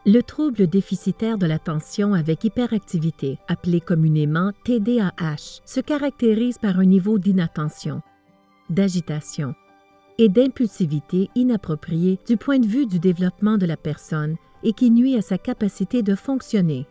Le trouble déficitaire de l'attention avec hyperactivité, appelé communément TDAH, se caractérise par un niveau d'inattention, d'agitation et d'impulsivité inappropriée du point de vue du développement de la personne et qui nuit à sa capacité de fonctionner.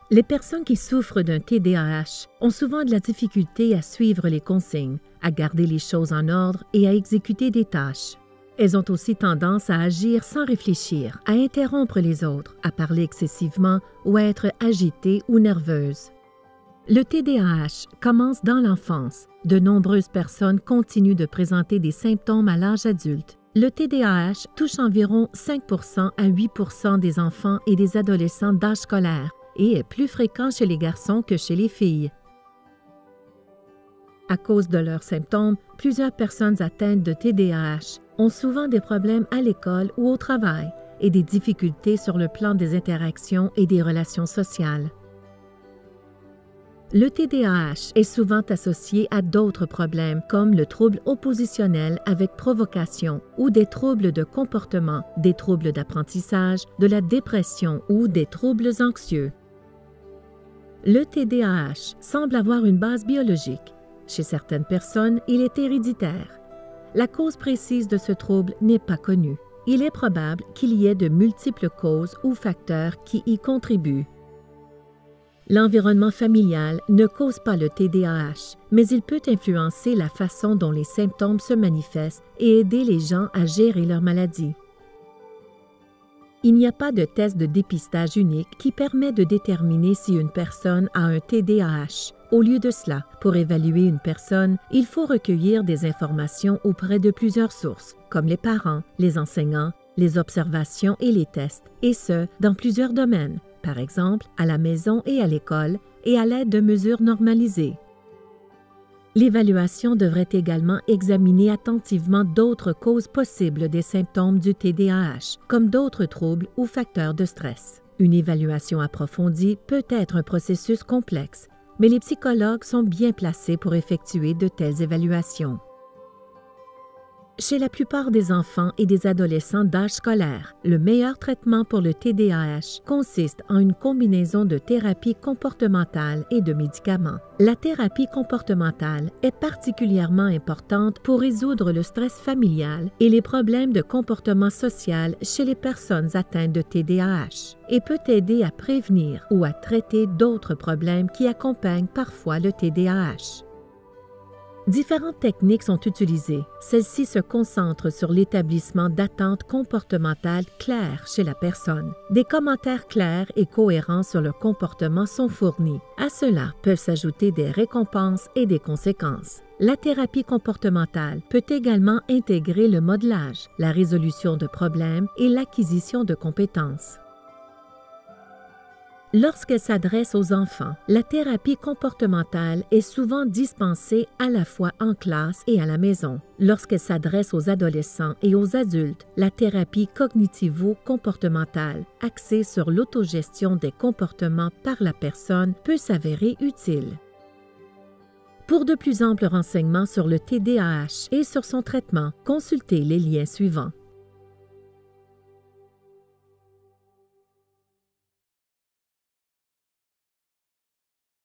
Les personnes qui souffrent d'un TDAH ont souvent de la difficulté à suivre les consignes, à garder les choses en ordre et à exécuter des tâches. Elles ont aussi tendance à agir sans réfléchir, à interrompre les autres, à parler excessivement ou à être agitées ou nerveuses. Le TDAH commence dans l'enfance. De nombreuses personnes continuent de présenter des symptômes à l'âge adulte. Le TDAH touche environ 5% à 8% des enfants et des adolescents d'âge scolaire et est plus fréquent chez les garçons que chez les filles. À cause de leurs symptômes, plusieurs personnes atteintes de TDAH ont souvent des problèmes à l'école ou au travail et des difficultés sur le plan des interactions et des relations sociales. Le TDAH est souvent associé à d'autres problèmes comme le trouble oppositionnel avec provocation ou des troubles de comportement, des troubles d'apprentissage, de la dépression ou des troubles anxieux. Le TDAH semble avoir une base biologique. Chez certaines personnes, il est héréditaire. La cause précise de ce trouble n'est pas connue. Il est probable qu'il y ait de multiples causes ou facteurs qui y contribuent. L'environnement familial ne cause pas le TDAH, mais il peut influencer la façon dont les symptômes se manifestent et aider les gens à gérer leur maladie. Il n'y a pas de test de dépistage unique qui permet de déterminer si une personne a un TDAH. Au lieu de cela, pour évaluer une personne, il faut recueillir des informations auprès de plusieurs sources, comme les parents, les enseignants, les observations et les tests, et ce, dans plusieurs domaines, par exemple à la maison et à l'école, et à l'aide de mesures normalisées. L'évaluation devrait également examiner attentivement d'autres causes possibles des symptômes du TDAH, comme d'autres troubles ou facteurs de stress. Une évaluation approfondie peut être un processus complexe, mais les psychologues sont bien placés pour effectuer de telles évaluations. Chez la plupart des enfants et des adolescents d'âge scolaire, le meilleur traitement pour le TDAH consiste en une combinaison de thérapie comportementale et de médicaments. La thérapie comportementale est particulièrement importante pour résoudre le stress familial et les problèmes de comportement social chez les personnes atteintes de TDAH et peut aider à prévenir ou à traiter d'autres problèmes qui accompagnent parfois le TDAH. Différentes techniques sont utilisées. Celles-ci se concentrent sur l'établissement d'attentes comportementales claires chez la personne. Des commentaires clairs et cohérents sur le comportement sont fournis. À cela peuvent s'ajouter des récompenses et des conséquences. La thérapie comportementale peut également intégrer le modelage, la résolution de problèmes et l'acquisition de compétences. Lorsqu'elle s'adresse aux enfants, la thérapie comportementale est souvent dispensée à la fois en classe et à la maison. Lorsqu'elle s'adresse aux adolescents et aux adultes, la thérapie cognitivo-comportementale, axée sur l'autogestion des comportements par la personne, peut s'avérer utile. Pour de plus amples renseignements sur le TDAH et sur son traitement, consultez les liens suivants.